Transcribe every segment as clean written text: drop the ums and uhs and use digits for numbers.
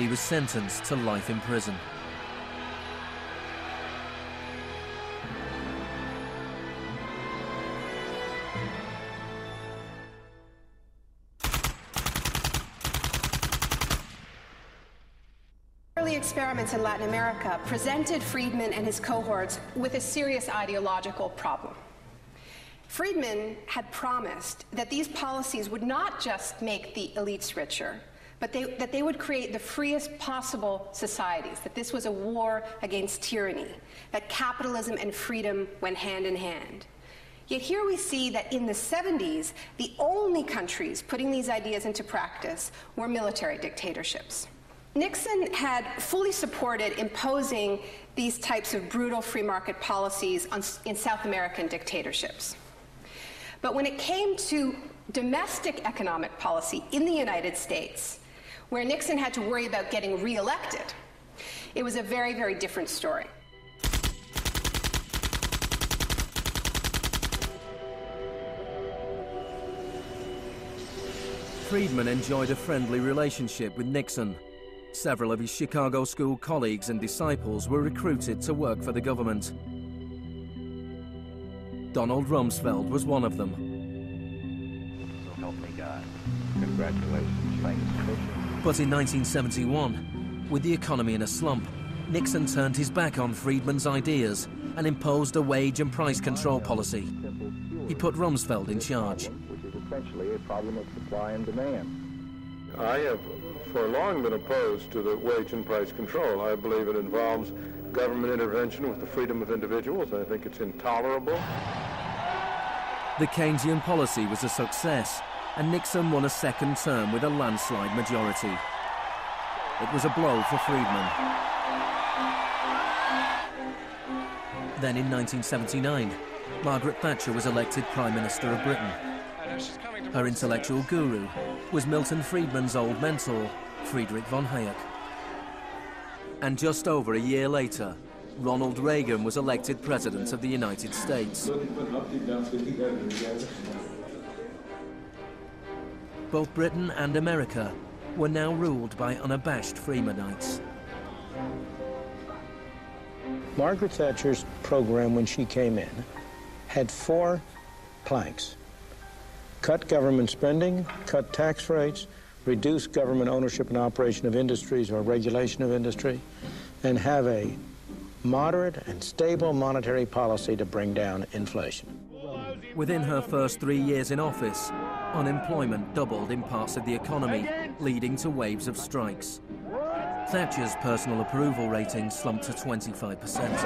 He was sentenced to life in prison. Early experiments in Latin America presented Friedman and his cohorts with a serious ideological problem. Friedman had promised that these policies would not just make the elites richer, but that they would create the freest possible societies, that this was a war against tyranny, that capitalism and freedom went hand in hand. Yet here we see that in the 70s, the only countries putting these ideas into practice were military dictatorships. Nixon had fully supported imposing these types of brutal free market policies in South American dictatorships. But when it came to domestic economic policy in the United States, where Nixon had to worry about getting reelected, it was a very, very different story. Friedman enjoyed a friendly relationship with Nixon. Several of his Chicago school colleagues and disciples were recruited to work for the government. Donald Rumsfeld was one of them. So help me God. Congratulations. Thanks. But in 1971, with the economy in a slump, Nixon turned his back on Friedman's ideas and imposed a wage and price control policy. He put Rumsfeld in charge. Which is essentially a problem of supply and demand. I have for long been opposed to the wage and price control. I believe it involves government intervention with the freedom of individuals. I think it's intolerable. The Keynesian policy was a success, and Nixon won a second term with a landslide majority. It was a blow for Friedman. Then in 1979, Margaret Thatcher was elected Prime Minister of Britain. Her intellectual guru was Milton Friedman's old mentor, Friedrich von Hayek. And just over a year later, Ronald Reagan was elected President of the United States. Both Britain and America were now ruled by unabashed Freemanites. Margaret Thatcher's program when she came in had 4 planks. Cut government spending, cut tax rates, reduce government ownership and operation of industries or regulation of industry, and have a moderate and stable monetary policy to bring down inflation. Within her first 3 years in office, unemployment doubled in parts of the economy, leading to waves of strikes. Thatcher's personal approval rating slumped to 25%.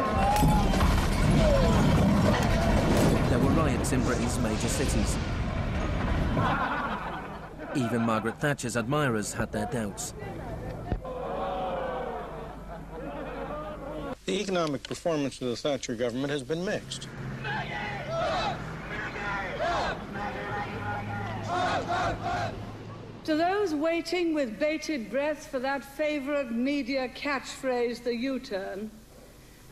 There were riots in Britain's major cities. Even Margaret Thatcher's admirers had their doubts. The economic performance of the Thatcher government has been mixed. To those waiting with bated breath for that favorite media catchphrase, the U-turn,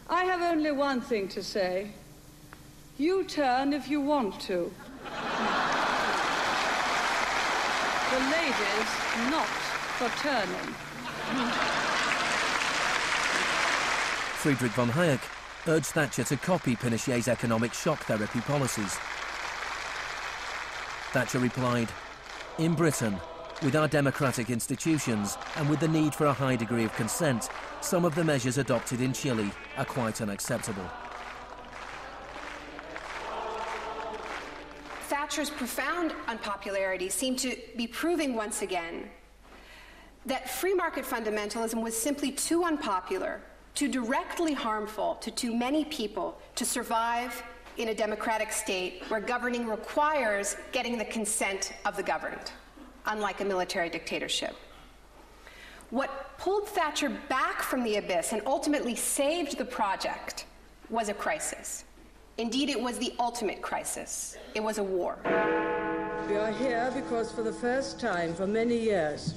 I have only one thing to say. U-turn if you want to. The ladies not for turning. Friedrich von Hayek urged Thatcher to copy Pinochet's economic shock therapy policies. Thatcher replied, "In Britain, with our democratic institutions and with the need for a high degree of consent, some of the measures adopted in Chile are quite unacceptable." Thatcher's profound unpopularity seemed to be proving once again that free market fundamentalism was simply too unpopular, too directly harmful to too many people to survive in a democratic state where governing requires getting the consent of the governed, unlike a military dictatorship. What pulled Thatcher back from the abyss and ultimately saved the project was a crisis. Indeed, it was the ultimate crisis. It was a war. We are here because for the first time for many years,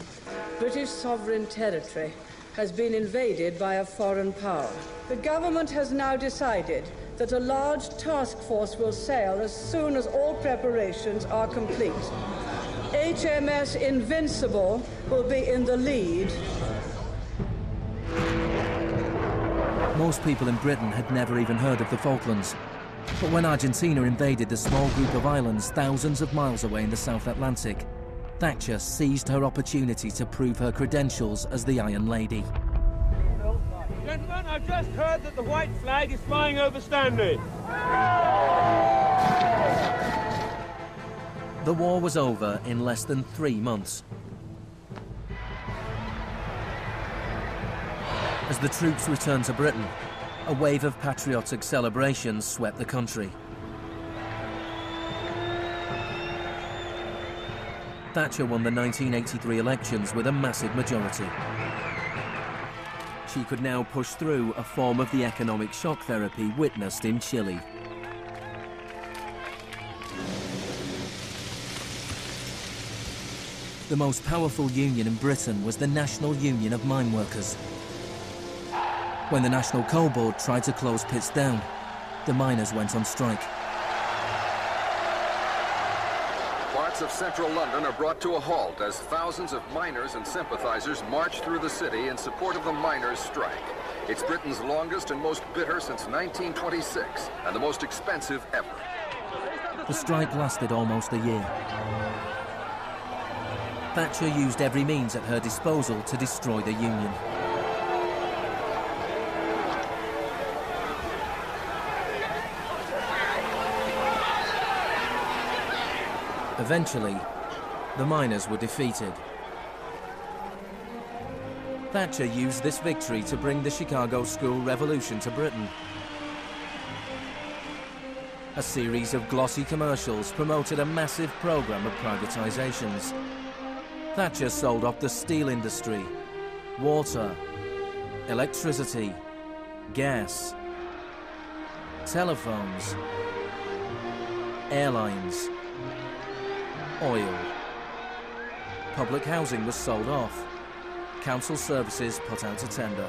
British sovereign territory has been invaded by a foreign power. The government has now decided that a large task force will sail as soon as all preparations are complete. HMS Invincible will be in the lead, Most people in Britain had never even heard of the Falklands. But when Argentina invaded the small group of islands thousands of miles away in the South Atlantic, Thatcher seized her opportunity to prove her credentials as the Iron Lady. Gentlemen, I've just heard that the white flag is flying over Stanley. The war was over in less than 3 months. As the troops returned to Britain, a wave of patriotic celebrations swept the country. Thatcher won the 1983 elections with a massive majority. She could now push through a form of the economic shock therapy witnessed in Chile. The most powerful union in Britain was the National Union of Mine Workers. When the National Coal Board tried to close pits down, the miners went on strike. Parts of central London are brought to a halt as thousands of miners and sympathizers march through the city in support of the miners' strike. It's Britain's longest and most bitter since 1926, and the most expensive ever. The strike lasted almost a year. Thatcher used every means at her disposal to destroy the union. Eventually, the miners were defeated. Thatcher used this victory to bring the Chicago School Revolution to Britain. A series of glossy commercials promoted a massive program of privatizations. Thatcher sold off the steel industry, water, electricity, gas, telephones, airlines, oil. Public housing was sold off. Council services put out to tender.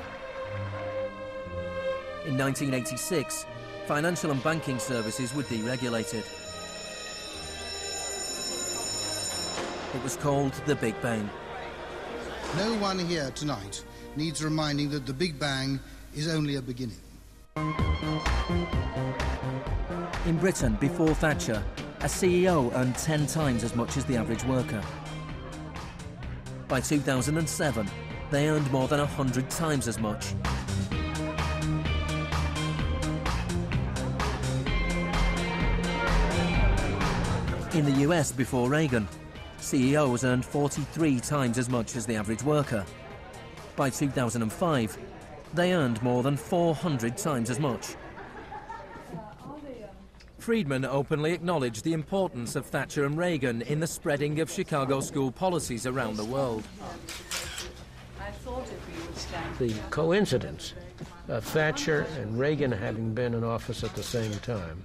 In 1986, financial and banking services were deregulated. It was called the Big Bang. No one here tonight needs reminding that the Big Bang is only a beginning. In Britain, before Thatcher, a CEO earned 10 times as much as the average worker. By 2007, they earned more than 100 times as much. In the US before Reagan, CEOs earned 43 times as much as the average worker. By 2005, they earned more than 400 times as much. Friedman openly acknowledged the importance of Thatcher and Reagan in the spreading of Chicago school policies around the world. The coincidence of Thatcher and Reagan having been in office at the same time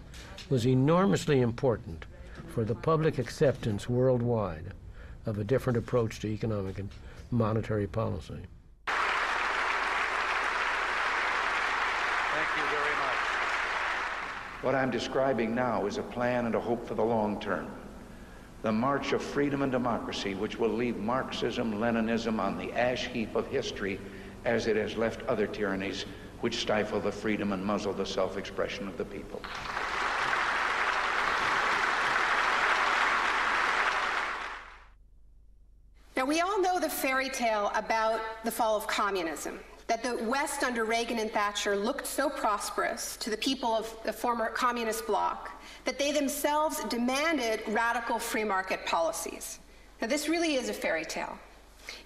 was enormously important for the public acceptance worldwide of a different approach to economic and monetary policy. Thank you very much. What I'm describing now is a plan and a hope for the long term. The march of freedom and democracy, which will leave Marxism, Leninism on the ash heap of history as it has left other tyrannies which stifle the freedom and muzzle the self-expression of the people. Now, we all know the fairy tale about the fall of communism, that the West under Reagan and Thatcher looked so prosperous to the people of the former communist bloc that they themselves demanded radical free market policies. Now, this really is a fairy tale.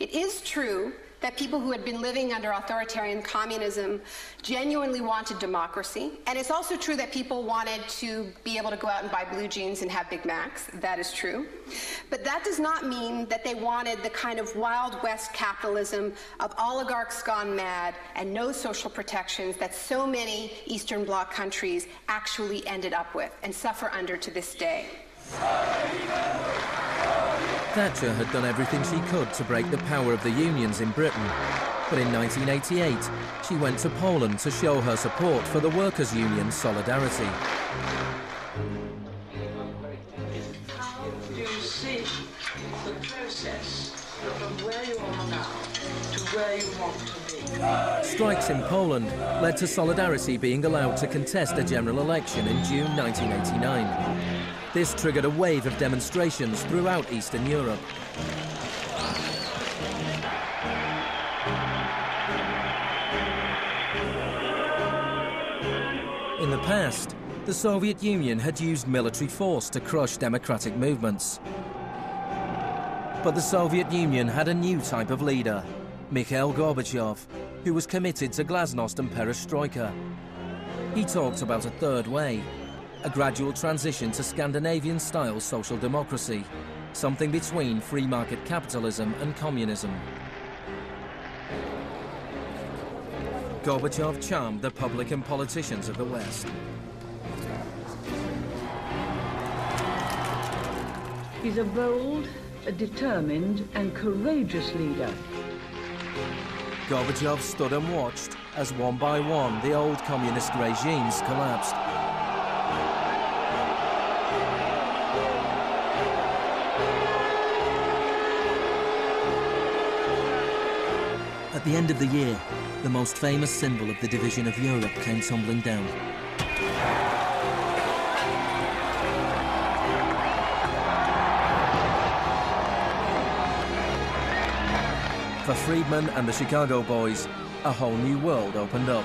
It is true that people who had been living under authoritarian communism genuinely wanted democracy. And it's also true that people wanted to be able to go out and buy blue jeans and have Big Macs. That is true. But that does not mean that they wanted the kind of Wild West capitalism of oligarchs gone mad and no social protections that so many Eastern Bloc countries actually ended up with and suffer under to this day. Thatcher had done everything she could to break the power of the unions in Britain. But in 1988, she went to Poland to show her support for the workers' union Solidarity. How do you see the process from where you are now to where you want Strikes in Poland led to Solidarity being allowed to contest a general election in June 1989. This triggered a wave of demonstrations throughout Eastern Europe. In the past, the Soviet Union had used military force to crush democratic movements. But the Soviet Union had a new type of leader, Mikhail Gorbachev, who was committed to glasnost and perestroika. He talked about a third way, a gradual transition to Scandinavian-style social democracy, something between free market capitalism and communism. Gorbachev charmed the public and politicians of the West. He's a bold, a determined and courageous leader. Gorbachev stood and watched as one by one the old communist regimes collapsed. At the end of the year, the most famous symbol of the division of Europe came tumbling down. For Friedman and the Chicago boys, a whole new world opened up.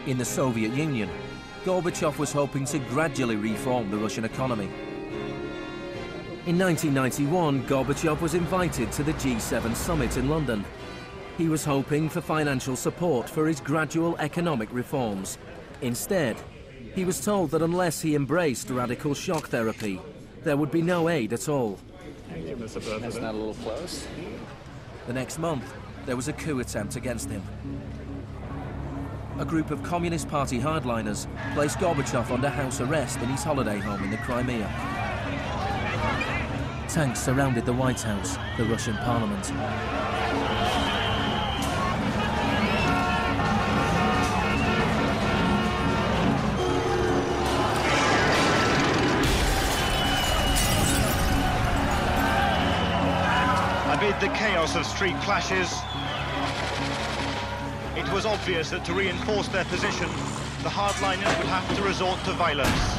In the Soviet Union, Gorbachev was hoping to gradually reform the Russian economy. In 1991, Gorbachev was invited to the G7 summit in London. He was hoping for financial support for his gradual economic reforms. Instead, he was told that unless he embraced radical shock therapy, there would be no aid at all. That's not a little close. The next month, there was a coup attempt against him. A group of Communist Party hardliners placed Gorbachev under house arrest in his holiday home in the Crimea. Tanks surrounded the White House, the Russian parliament. Amid the chaos of street clashes, it was obvious that to reinforce their position, the hardliners would have to resort to violence.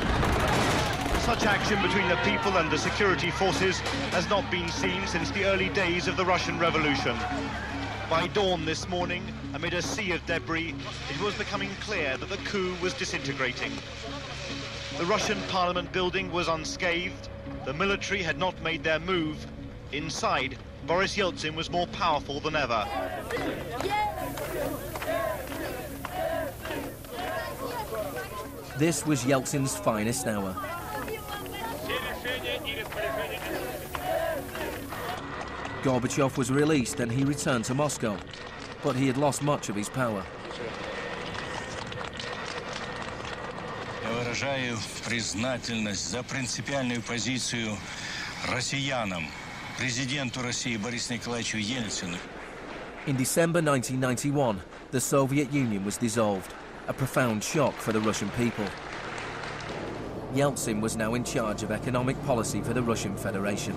Such action between the people and the security forces has not been seen since the early days of the Russian Revolution. By dawn this morning, amid a sea of debris, it was becoming clear that the coup was disintegrating. The Russian parliament building was unscathed, the military had not made their move. Inside, Boris Yeltsin was more powerful than ever. This was Yeltsin's finest hour. Gorbachev was released and he returned to Moscow, but he had lost much of his power. Я выражаю признательность за принципиальную позицию россиянам, президенту России Борису Николаевичу Ельцину. In December 1991, the Soviet Union was dissolved, a profound shock for the Russian people. Yeltsin was now in charge of economic policy for the Russian Federation.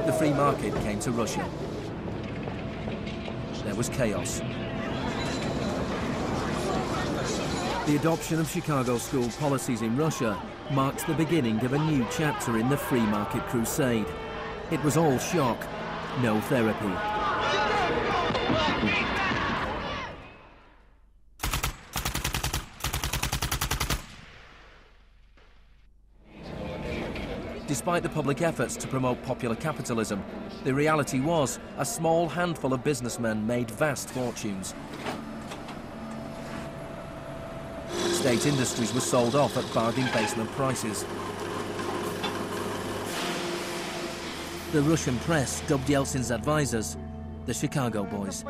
The free market came to Russia. There was chaos. The adoption of Chicago school policies in Russia marked the beginning of a new chapter in the free market crusade. It was all shock, no therapy. Despite the public efforts to promote popular capitalism, the reality was a small handful of businessmen made vast fortunes. State industries were sold off at bargain basement prices. The Russian press dubbed Yeltsin's advisors the Chicago boys.